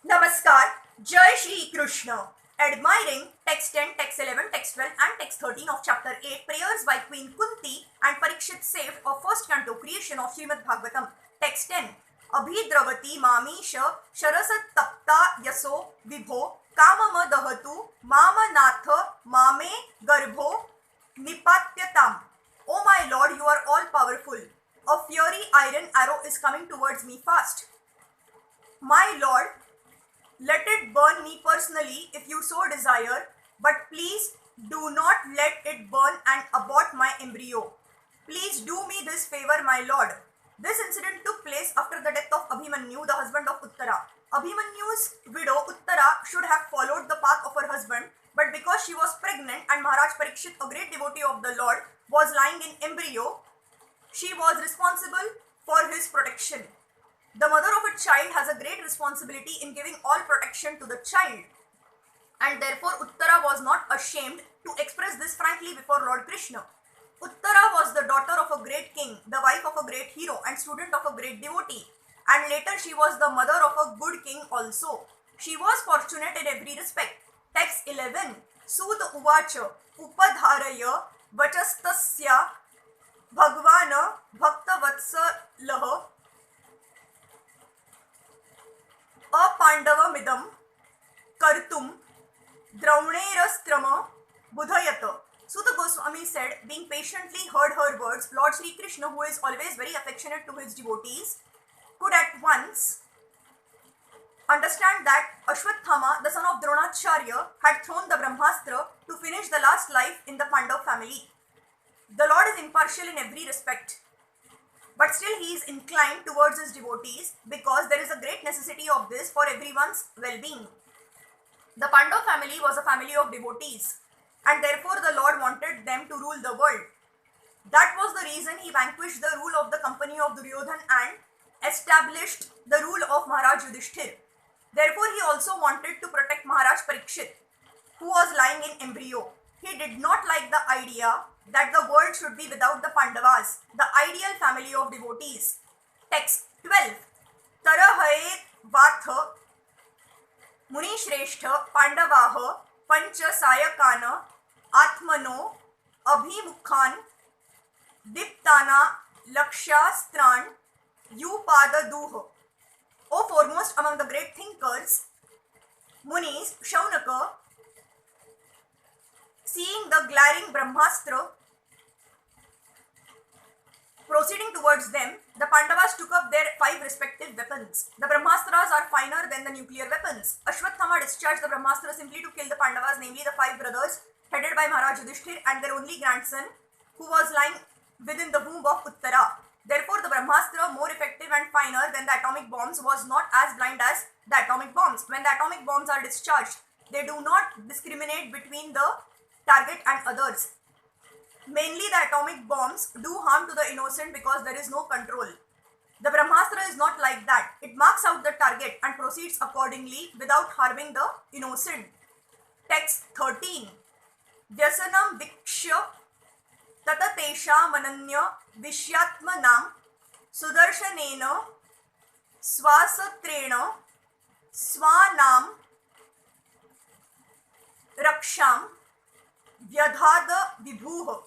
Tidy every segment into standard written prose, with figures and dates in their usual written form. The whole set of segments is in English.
Namaskar, Jai Shri Krishna. Admiring text 10, text 11, text 12 and text 13 of chapter 8, prayers by Queen Kunti and Parikshit saved of first canto, creation of Srimad Bhagavatam. Text 10. Abhidravati mamisha sharasat tapta yaso vibho kamama dahatu mama natha mame garbho nipatyatam. O my Lord, you are all powerful. A fiery iron arrow is coming towards me fast. My Lord, let it burn me personally if you so desire, but please do not let it burn and abort my embryo. Please do me this favor, my Lord. This incident took place after the death of Abhimanyu, the husband of Uttara. Abhimanyu's widow Uttara should have followed the path of her husband, but because she was pregnant and Maharaj Parikshit, a great devotee of the Lord, was lying in embryo, she was responsible for his protection. The mother of a child has a great responsibility in giving all protection to the child, and therefore Uttara was not ashamed to express this frankly before Lord Krishna. Uttara was the daughter of a great king, the wife of a great hero and student of a great devotee, and later she was the mother of a good king also. She was fortunate in every respect. Text 11. Sud uvacha upadharaya vachastasya bhagvana bhaktavatsalah apandavamidam kartum draunerastrama budhayata. Suta Goswami said, being patiently heard her words, Lord Sri Krishna, who is always very affectionate to his devotees, could at once understand that Ashwathama, the son of Dronacharya, had thrown the Brahmastra to finish the last life in the Pandav family. The Lord is impartial in every respect, but still he is inclined towards his devotees because there is a great necessity of this for everyone's well-being. The Pandav family was a family of devotees, and therefore the Lord wanted them to rule the world. That was the reason he vanquished the rule of the company of Duryodhan and established the rule of Maharaj Yudhishthir. Therefore he also wanted to protect Maharaj Parikshit, who was lying in embryo. He did not like the idea that the world should be without the Pandavas, the ideal family of devotees. Text 12. Tarahaye vatha Muni Shrestha Pandavaha Pancha Sayakana Atmano Abhimukhan Diptana Lakshastran Yupada Duha. O foremost among the great thinkers, Munis, Shaunaka, seeing the glaring Brahmastra proceeding towards them, the Pandavas took up their 5 respective weapons. The Brahmastras are finer than the nuclear weapons. Ashwathama discharged the Brahmastra simply to kill the Pandavas, namely the 5 brothers headed by Maharaj Yudhishthir and their only grandson, who was lying within the womb of Uttara. Therefore, the Brahmastra, more effective and finer than the atomic bombs, was not as blind as the atomic bombs. When the atomic bombs are discharged, they do not discriminate between the target and others. Mainly the atomic bombs do harm to the innocent because there is no control. The Brahmastra is not like that. It marks out the target and proceeds accordingly without harming the innocent. Text 13. Vyasanam vikshya tata tesha mananya vishyatmanam sudarshanena swasatrena swanam raksham vyadhada vibhuha.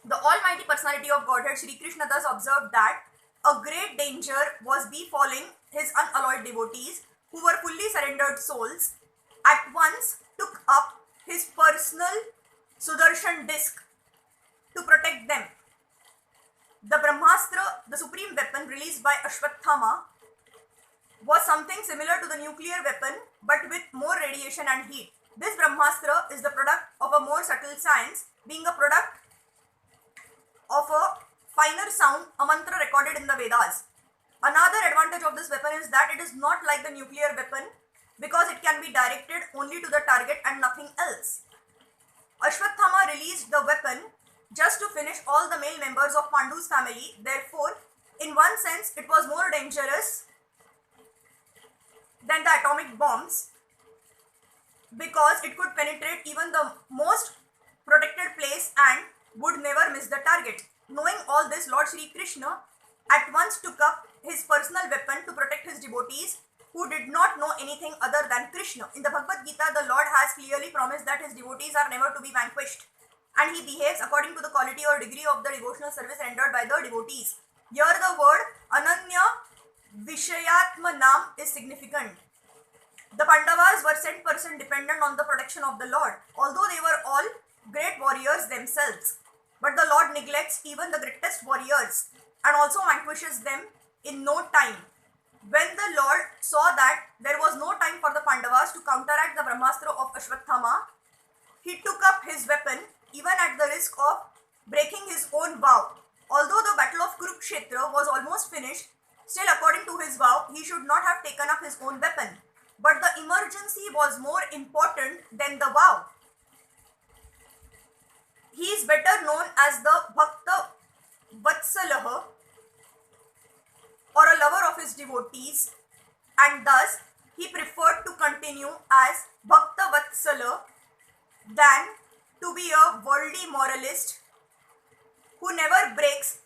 The Almighty Personality of Godhead, Sri Krishna, thus observed that a great danger was befalling his unalloyed devotees, who were fully surrendered souls, at once took up his personal Sudarshan disc to protect them. The Brahmastra, the supreme weapon released by Ashwathama, was something similar to the nuclear weapon but with more radiation and heat. This Brahmastra is the product of a more subtle science, being a product of a finer sound, a mantra recorded in the Vedas. Another advantage of this weapon is that it is not like the nuclear weapon because it can be directed only to the target and nothing else. Ashwathama released the weapon just to finish all the male members of Pandu's family. Therefore, in one sense, it was more dangerous than the atomic bombs because it could penetrate even the most protected place and would never miss the target. Knowing all this, Lord Sri Krishna at once took up his personal weapon to protect his devotees, who did not know anything other than Krishna. In the Bhagavad Gita, the Lord has clearly promised that his devotees are never to be vanquished, and he behaves according to the quality or degree of the devotional service rendered by the devotees. Here the word Ananya Vishayatmanam is significant. The Pandavas were 100% dependent on the protection of the Lord, although they were all great warriors themselves. But the Lord neglects even the greatest warriors and also vanquishes them in no time. When the Lord saw that there was no time for the Pandavas to counteract the Brahmastra of Ashwatthama, he took up his weapon even at the risk of breaking his own vow. Although the battle of Kurukshetra was almost finished, still according to his vow, he should not have taken up his own weapon. But the emergency was more important than the vow. He is better known as the Bhakta Vatsalah, or a lover of his devotees, and thus he preferred to continue as Bhakta Vatsala than to be a worldly moralist who never breaks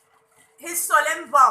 his solemn vow.